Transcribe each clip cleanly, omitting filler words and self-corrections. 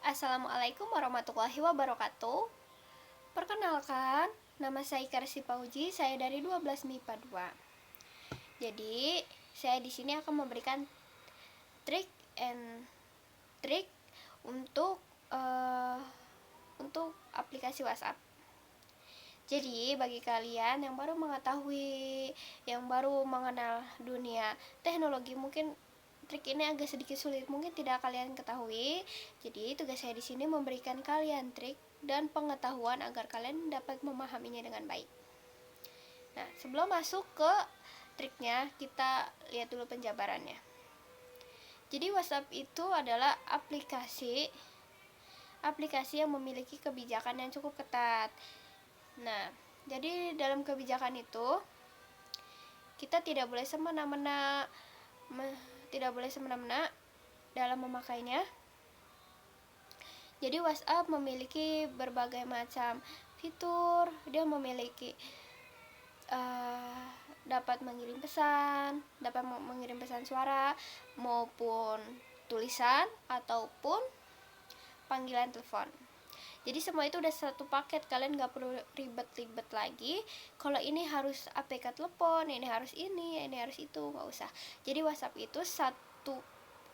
Assalamualaikum warahmatullahi wabarakatuh. Perkenalkan, nama saya Ika Resti Pauji, saya dari 12 MIPA 2. Jadi, saya di sini akan memberikan trik untuk aplikasi WhatsApp. Jadi, bagi kalian yang baru mengetahui, yang baru mengenal dunia teknologi, mungkin trik ini agak sedikit sulit, mungkin tidak kalian ketahui. Jadi, tugas saya di sini memberikan kalian trik dan pengetahuan agar kalian dapat memahaminya dengan baik. Nah, sebelum masuk ke triknya, kita lihat dulu penjabarannya. Jadi, WhatsApp itu adalah aplikasi yang memiliki kebijakan yang cukup ketat. Nah, jadi dalam kebijakan itu kita tidak boleh semena-mena dalam memakainya. Jadi WhatsApp memiliki berbagai macam fitur. Dia memiliki dapat mengirim pesan suara maupun tulisan ataupun panggilan telepon. Jadi semua itu udah satu paket, kalian gak perlu ribet-ribet lagi. Kalau ini harus APK telepon, ini harus itu, gak usah. Jadi WhatsApp itu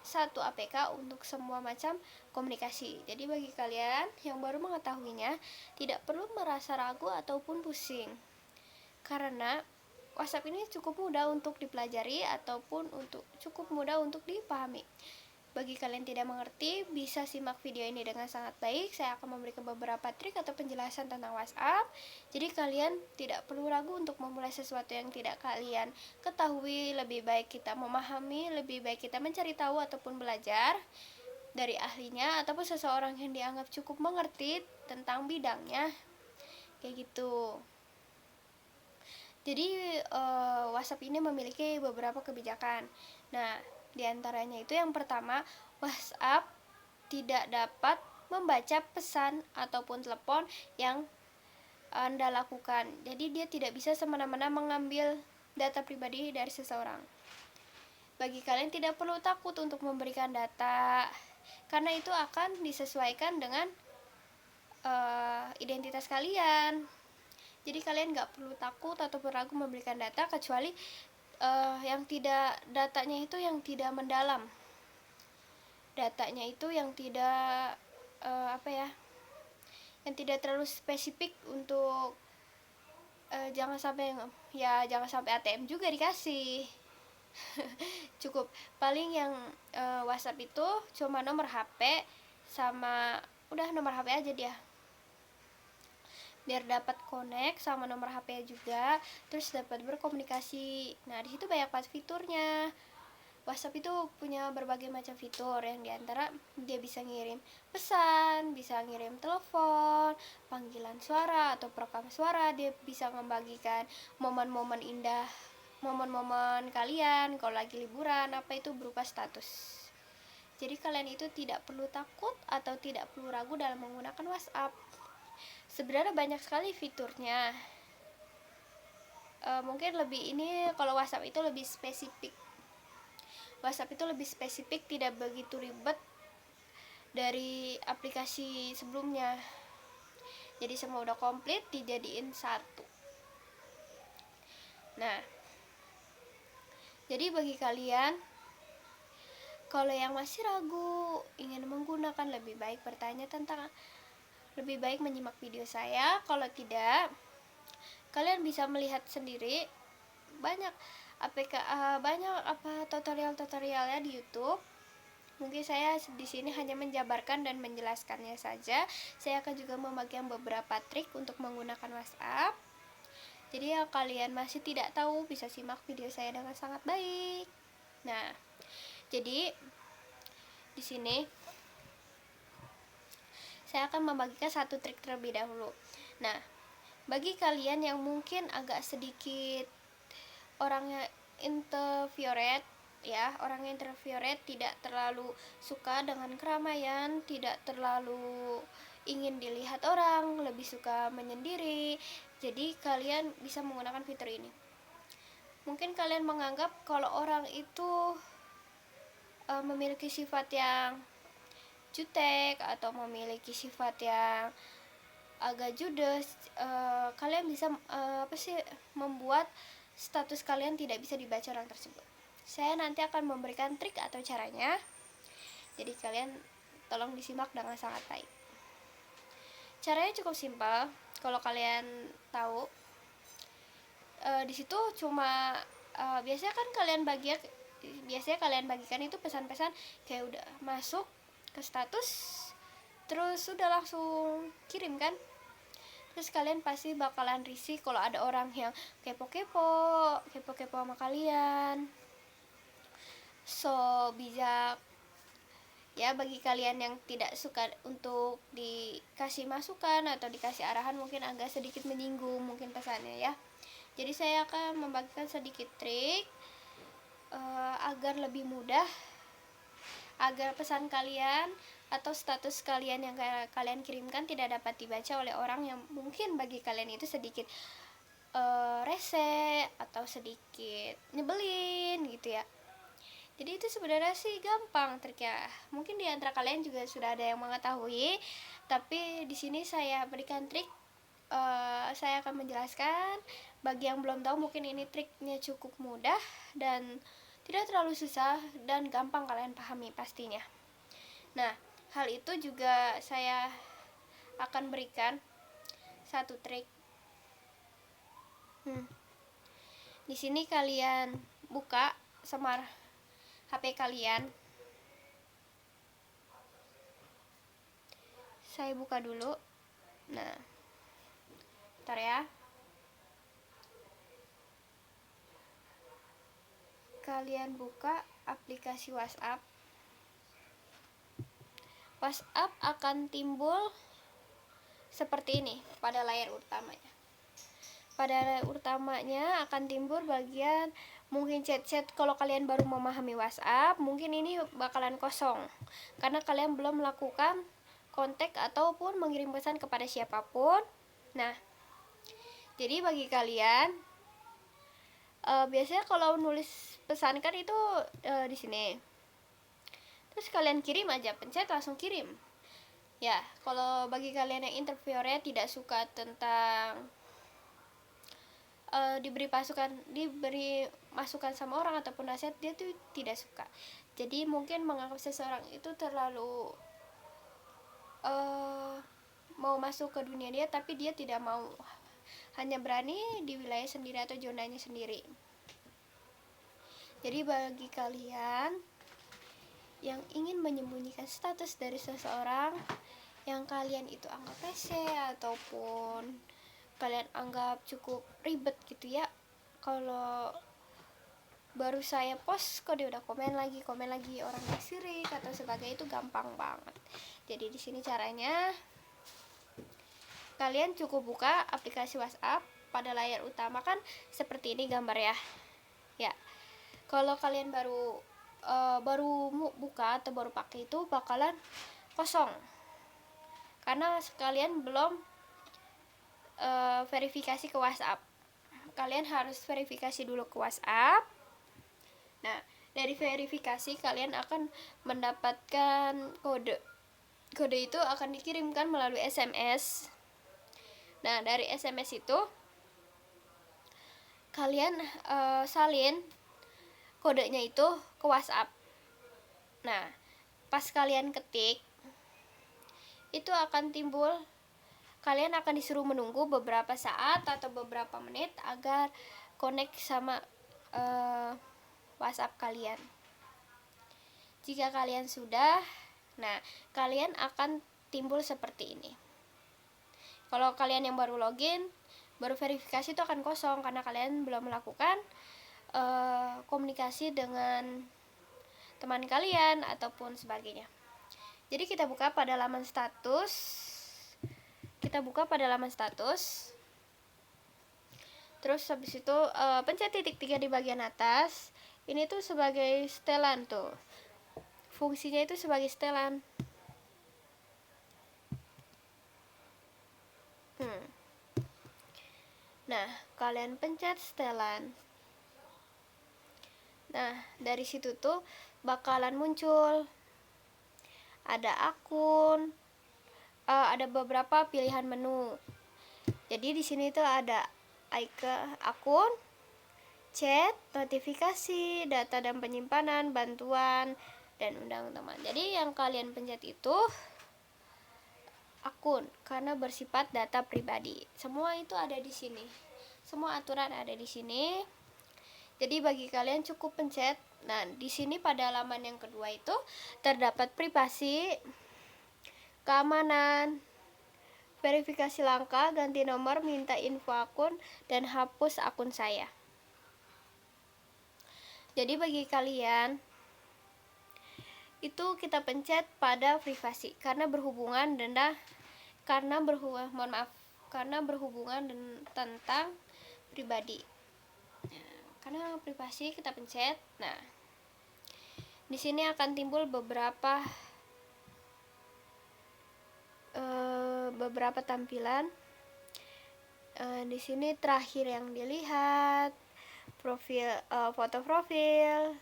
satu APK untuk semua macam komunikasi. Jadi bagi kalian yang baru mengetahuinya, tidak perlu merasa ragu ataupun pusing. Karena WhatsApp ini cukup mudah untuk dipelajari ataupun cukup mudah untuk dipahami. Bagi kalian tidak mengerti, bisa simak video ini dengan sangat baik. Saya akan memberikan beberapa trik atau penjelasan tentang WhatsApp. Jadi kalian tidak perlu ragu untuk memulai sesuatu yang tidak kalian ketahui. Lebih baik kita memahami, lebih baik kita mencari tahu ataupun belajar dari ahlinya ataupun seseorang yang dianggap cukup mengerti tentang bidangnya. Kayak gitu. Jadi WhatsApp ini memiliki beberapa kebijakan. Nah, di antaranya itu yang pertama, WhatsApp tidak dapat membaca pesan ataupun telepon yang Anda lakukan. Jadi dia tidak bisa semena-mena mengambil data pribadi dari seseorang. Bagi kalian tidak perlu takut untuk memberikan data, karena itu akan disesuaikan dengan identitas kalian. Jadi kalian gak perlu takut atau ragu memberikan data, kecuali datanya itu yang tidak mendalam, datanya itu yang tidak yang tidak terlalu spesifik untuk jangan sampai ATM juga dikasih. Cukup paling yang WhatsApp itu cuma nomor HP sama udah nomor HP aja dia, biar dapat connect sama nomor HP juga, terus dapat berkomunikasi. Nah, di situ banyak banget fiturnya. WhatsApp itu punya berbagai macam fitur, yang diantara dia bisa ngirim pesan, bisa ngirim telepon, panggilan suara atau perekam suara. Dia bisa membagikan momen-momen indah, momen-momen kalian kalau lagi liburan, apa itu berupa status. Jadi kalian itu tidak perlu takut atau tidak perlu ragu dalam menggunakan WhatsApp. Sebenarnya banyak sekali fiturnya. Mungkin kalau WhatsApp itu lebih spesifik. Tidak begitu ribet dari aplikasi sebelumnya. Jadi semua udah komplit dijadiin satu. Nah, jadi bagi kalian kalau yang masih ragu ingin menggunakan, lebih baik menyimak video saya. Kalau tidak, kalian bisa melihat sendiri banyak tutorialnya di YouTube. Mungkin saya di sini hanya menjabarkan dan menjelaskannya saja. Saya akan juga membagikan beberapa trik untuk menggunakan WhatsApp. Jadi yang kalian masih tidak tahu, bisa simak video saya dengan sangat baik. Nah, jadi di sini saya akan membagikan satu trik terlebih dahulu. Nah, bagi kalian yang mungkin agak sedikit orangnya introvert, tidak terlalu suka dengan keramaian, tidak terlalu ingin dilihat orang, lebih suka menyendiri. Jadi kalian bisa menggunakan fitur ini. Mungkin kalian menganggap kalau orang itu memiliki sifat yang jutek atau memiliki sifat yang agak judes, kalian bisa membuat status kalian tidak bisa dibaca orang tersebut. Saya nanti akan memberikan trik atau caranya, jadi kalian tolong disimak dengan sangat baik. Caranya cukup simpel. Kalau kalian tahu, di situ cuma biasanya kalian bagikan itu pesan-pesan kayak udah masuk ke status, terus udah langsung kirim kan. Terus kalian pasti bakalan risih kalau ada orang yang kepo-kepo sama kalian. So bijak ya, bagi kalian yang tidak suka untuk dikasih masukan atau dikasih arahan, mungkin agak sedikit menyinggung mungkin pesannya ya. Jadi saya akan membagikan sedikit trik agar lebih mudah, agar pesan kalian atau status kalian yang kalian kirimkan tidak dapat dibaca oleh orang yang mungkin bagi kalian itu sedikit rese atau sedikit nyebelin gitu ya. Jadi itu sebenarnya sih gampang triknya. Mungkin di antara kalian juga sudah ada yang mengetahui, tapi di sini saya berikan trik. Saya akan menjelaskan. Bagi yang belum tahu, mungkin ini triknya cukup mudah dan tidak terlalu susah dan gampang kalian pahami pastinya. Nah, hal itu juga saya akan berikan satu trik. Di sini kalian buka sama HP kalian. Saya buka dulu. Nah, bentar ya. Kalian buka aplikasi WhatsApp. WhatsApp akan timbul seperti ini pada layar utamanya. Pada layar utamanya akan timbul bagian mungkin chat-chat. Kalau kalian baru memahami WhatsApp, mungkin ini bakalan kosong karena kalian belum melakukan kontak ataupun mengirim pesan kepada siapapun. Nah, jadi bagi kalian biasanya kalau nulis pesan kan itu di sini. Terus kalian kirim aja, pencet langsung kirim. Ya, kalau bagi kalian yang introvertnya tidak suka tentang diberi masukan sama orang ataupun nasihat, dia tuh tidak suka. Jadi mungkin menganggap seseorang itu terlalu mau masuk ke dunia dia, tapi dia tidak mau, hanya berani di wilayah sendiri atau zonanya sendiri. Jadi bagi kalian yang ingin menyembunyikan status dari seseorang yang kalian itu anggap rese ataupun kalian anggap cukup ribet gitu ya, kalau baru saya post kok dia udah komen lagi orang sirik atau sebagainya, itu gampang banget. Jadi di sini caranya, kalian cukup buka aplikasi WhatsApp. Pada layar utama kan seperti ini gambar ya. Ya, kalau kalian baru buka atau baru pakai, itu bakalan kosong karena kalian belum verifikasi ke WhatsApp. Kalian harus verifikasi dulu ke WhatsApp. Nah, dari verifikasi kalian akan mendapatkan kode. Kode itu akan dikirimkan melalui SMS. Nah, dari SMS itu kalian salin kodenya itu ke WhatsApp. Nah, pas kalian ketik, itu akan timbul, kalian akan disuruh menunggu beberapa saat atau beberapa menit agar connect sama WhatsApp kalian. Jika kalian sudah, nah kalian akan timbul seperti ini. Kalau kalian yang baru login, baru verifikasi, itu akan kosong karena kalian belum melakukan komunikasi dengan teman kalian ataupun sebagainya. Jadi kita buka pada laman status. Terus habis itu pencet titik 3 di bagian atas. Ini tuh sebagai setelan tuh. Fungsinya itu sebagai setelan. Nah, kalian pencet setelan. Nah, dari situ tuh bakalan muncul ada akun, ada beberapa pilihan menu. Jadi di sini tuh ada icon akun, chat, notifikasi, data dan penyimpanan, bantuan, dan undang teman. Jadi yang kalian pencet itu akun karena bersifat data pribadi. Semua itu ada di sini. Semua aturan ada di sini. Jadi bagi kalian cukup pencet. Nah, di sini pada halaman yang kedua itu terdapat privasi, keamanan, verifikasi langkah, ganti nomor, minta info akun, dan hapus akun saya. Jadi bagi kalian itu kita pencet pada privasi karena berhubungan tentang pribadi. Karena privasi kita pencet. Nah, di sini akan timbul beberapa tampilan. Di sini terakhir yang dilihat, profil, foto profil,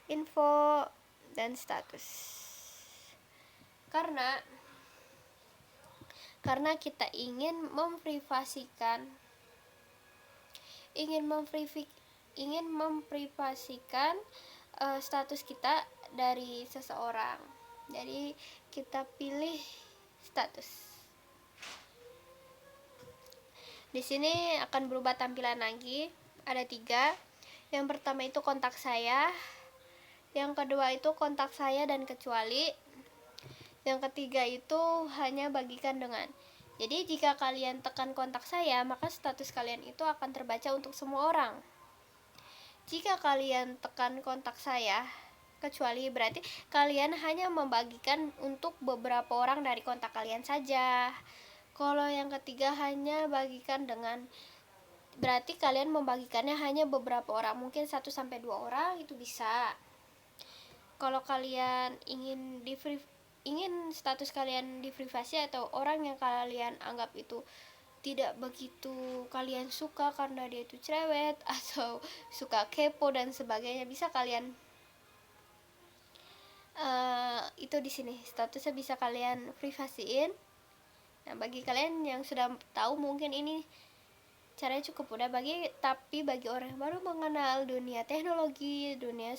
info, dan status. Karena kita ingin memprivasikan status kita dari seseorang. Jadi kita pilih status. Di sini akan berubah tampilan lagi. Ada 3. Yang pertama itu kontak saya. Yang kedua itu kontak saya dan kecuali. Yang ketiga itu hanya bagikan dengan. Jadi jika kalian tekan kontak saya, maka status kalian itu akan terbaca untuk semua orang. Jika kalian tekan kontak saya, kecuali, berarti kalian hanya membagikan untuk beberapa orang dari kontak kalian saja. Kalau yang ketiga hanya bagikan dengan, berarti kalian membagikannya hanya beberapa orang, mungkin 1-2 orang itu bisa. Kalau kalian ingin status kalian diprivasi atau orang yang kalian anggap itu tidak begitu kalian suka karena dia itu cerewet atau suka kepo dan sebagainya, bisa kalian itu di sini statusnya bisa kalian privasiin. Nah, bagi kalian yang sudah tahu mungkin ini caranya cukup mudah, tapi bagi orang yang baru mengenal dunia teknologi, dunia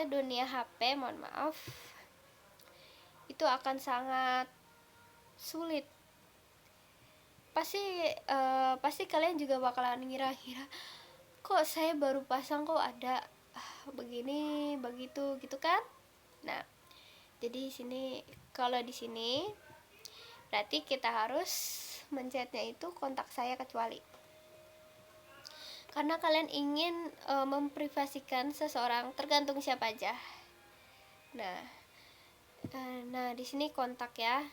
dunia HP, mohon maaf, itu akan sangat sulit. Pasti kalian juga bakalan ngira-ngira, kok saya baru pasang kok ada begini begitu gitu kan. Nah, jadi kalau di sini berarti kita harus mencetnya itu kontak saya kecuali, karena kalian ingin memprivasikan seseorang, tergantung siapa aja. Nah, di sini kontak ya.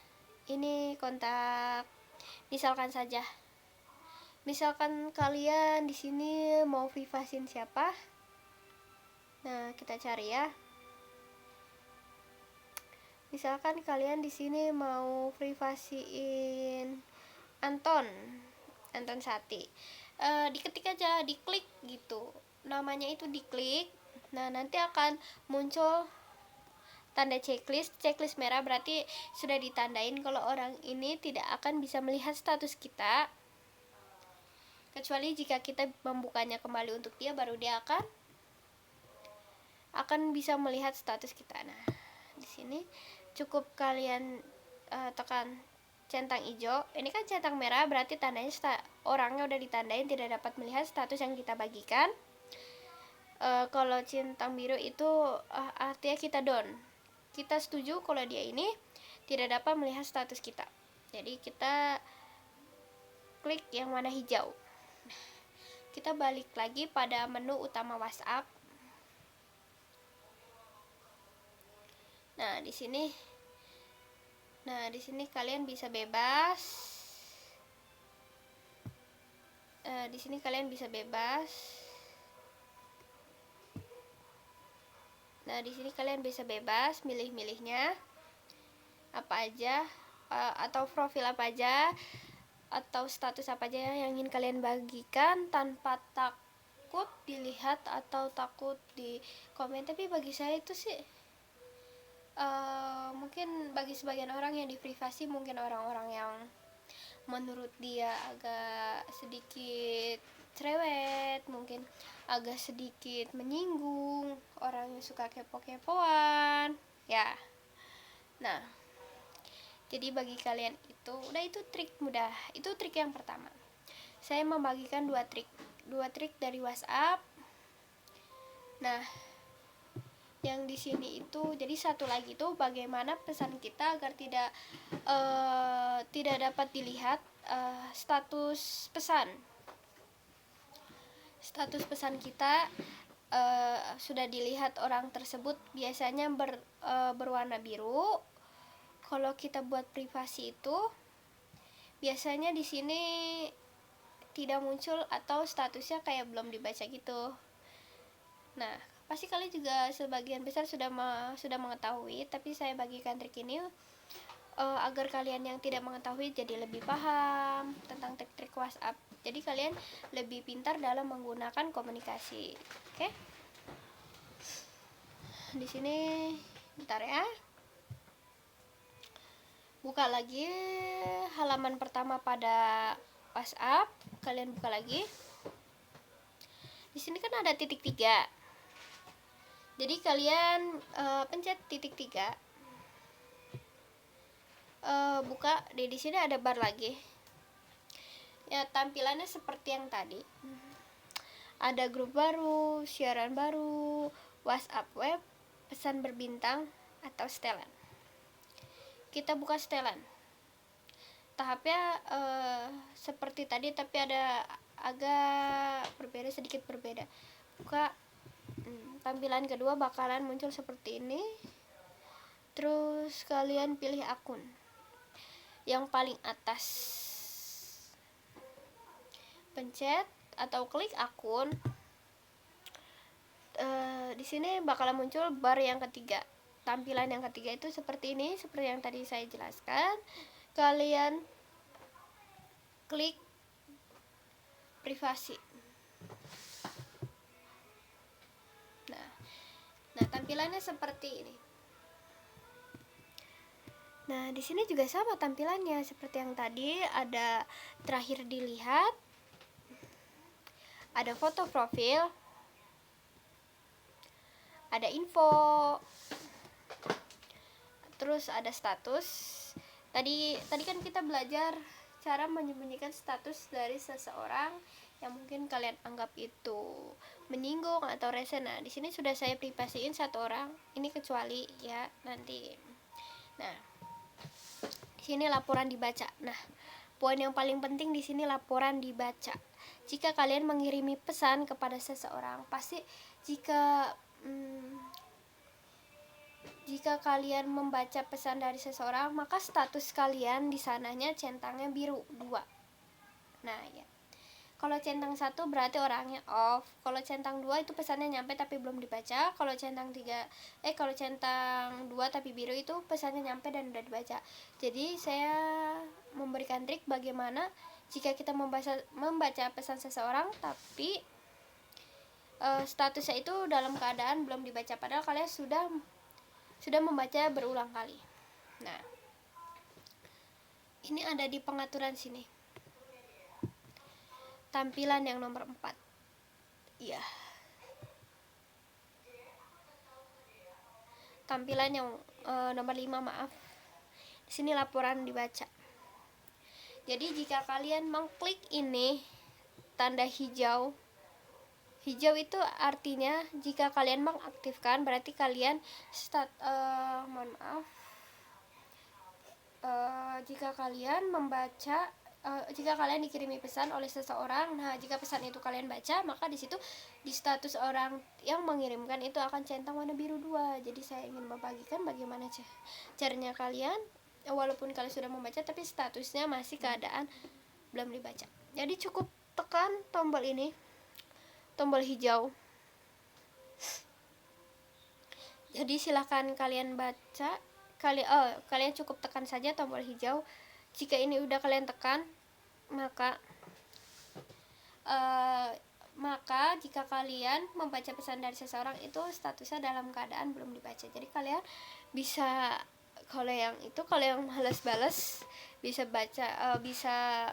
Ini kontak, misalkan kalian di sini mau privasin siapa. Nah, kita cari ya. Misalkan kalian di sini mau privasiin Anton Sati. Diketik aja, diklik gitu. Namanya itu diklik. Nah, nanti akan muncul tanda checklist merah, berarti sudah ditandain kalau orang ini tidak akan bisa melihat status kita. Kecuali jika kita membukanya kembali untuk dia, baru dia akan bisa melihat status kita. Nah, di sini cukup kalian tekan centang hijau. Ini kan centang merah, berarti tandanya orangnya udah ditandain tidak dapat melihat status yang kita bagikan. Kalau centang biru itu artinya kita down. Kita setuju kalau dia ini tidak dapat melihat status kita. Jadi kita klik yang warna hijau. Kita balik lagi pada menu utama WhatsApp. Nah, di sini kalian bisa bebas. Nah, di sini kalian bisa bebas milih-milihnya apa aja, atau profil apa aja, atau status apa aja yang ingin kalian bagikan tanpa takut dilihat atau takut di komen. Tapi bagi saya itu sih Mungkin bagi sebagian orang yang di privasi, mungkin orang-orang yang menurut dia agak sedikit cerewet, mungkin agak sedikit menyinggung, orang yang suka kepo-kepoan ya. Nah, jadi bagi kalian itu udah, itu trik mudah, itu trik yang pertama. Saya membagikan dua trik dari WhatsApp. Nah, yang di sini itu jadi satu lagi tuh bagaimana pesan kita agar tidak dapat dilihat status pesan kita sudah dilihat orang tersebut, biasanya berwarna biru. Kalau kita buat privasi itu biasanya di sini tidak muncul atau statusnya kayak belum dibaca gitu. Nah, pasti kalian juga sebagian besar sudah mengetahui, tapi saya bagikan trik ini agar kalian yang tidak mengetahui jadi lebih paham tentang trik-trik WhatsApp. Jadi kalian lebih pintar dalam menggunakan komunikasi. Oke? Di sini bentar ya. Buka lagi halaman pertama pada WhatsApp, kalian buka lagi. Di sini kan ada titik 3. Jadi kalian pencet titik 3. Buka di sini ada bar lagi. Ya, tampilannya seperti yang tadi. Ada grup baru, siaran baru, WhatsApp web, pesan berbintang atau setelan. Kita buka setelan. Tahapnya seperti tadi, tapi ada agak sedikit berbeda. Buka. Tampilan kedua bakalan muncul seperti ini. Terus kalian pilih akun yang paling atas, pencet atau klik akun. Di sini bakalan muncul bar yang ketiga. Tampilan yang ketiga itu seperti ini, seperti yang tadi saya jelaskan. Kalian klik privasi. Nah, tampilannya seperti ini. Nah, di sini juga sama tampilannya seperti yang tadi, ada terakhir dilihat, ada foto profil, ada info, terus ada status. Tadi kan kita belajar cara menyembunyikan status dari seseorang yang mungkin kalian anggap itu menyinggung atau rese. Nah, di sini sudah saya privasiin satu orang. Ini kecuali ya nanti. Nah, di sini laporan dibaca. Nah, poin yang paling penting di sini laporan dibaca. Jika kalian mengirimi pesan kepada seseorang, pasti jika kalian membaca pesan dari seseorang, maka status kalian di sananya centangnya biru 2. Nah, ya. Kalau centang 1 berarti orangnya off. Kalau centang 2 itu pesannya nyampe tapi belum dibaca. Kalau centang 2 tapi biru itu pesannya nyampe dan udah dibaca. Jadi saya memberikan trik bagaimana jika kita membaca pesan seseorang tapi statusnya itu dalam keadaan belum dibaca, padahal kalian sudah membaca berulang kali. Nah, ini ada di pengaturan sini. Tampilan yang nomor 4. Iya. Tampilan yang nomor 5, maaf. Di sini laporan dibaca. Jadi jika kalian mengklik ini tanda hijau itu artinya jika kalian mengaktifkan, berarti kalian jika kalian membaca, jika kalian dikirimi pesan oleh seseorang, nah jika pesan itu kalian baca, maka di situ di status orang yang mengirimkan itu akan centang warna biru 2. Jadi saya ingin membagikan bagaimana caranya kalian, walaupun kalian sudah membaca tapi statusnya masih keadaan belum dibaca. Jadi cukup tekan tombol ini, tombol hijau. Jadi silahkan kalian baca, kalian cukup tekan saja tombol hijau. Jika ini udah kalian tekan, maka jika kalian membaca pesan dari seseorang itu statusnya dalam keadaan belum dibaca. Jadi kalian bisa, kalau yang malas balas bisa baca, bisa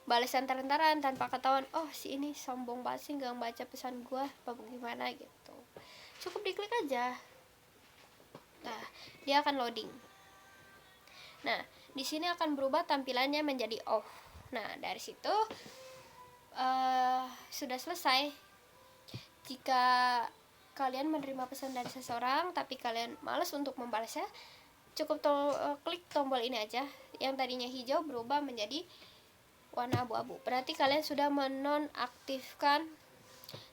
balas antar-antaran tanpa ketahuan, oh si ini sombong banget sih nggak baca pesan gua apa gimana gitu. Cukup diklik aja. Nah, dia akan loading. Nah, di sini akan berubah tampilannya menjadi off. Nah, dari situ sudah selesai. Jika kalian menerima pesan dari seseorang tapi kalian malas untuk membalasnya, cukup klik tombol ini aja. Yang tadinya hijau berubah menjadi warna abu-abu. Berarti kalian sudah menonaktifkan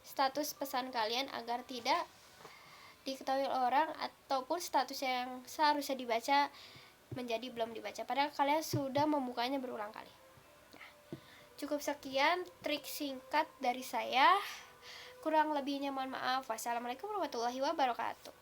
status pesan kalian agar tidak diketahui orang, ataupun status yang seharusnya dibaca menjadi belum dibaca, padahal kalian sudah membukanya berulang kali. Nah, cukup sekian trik singkat dari saya. Kurang lebihnya mohon maaf. Wassalamualaikum warahmatullahi wabarakatuh.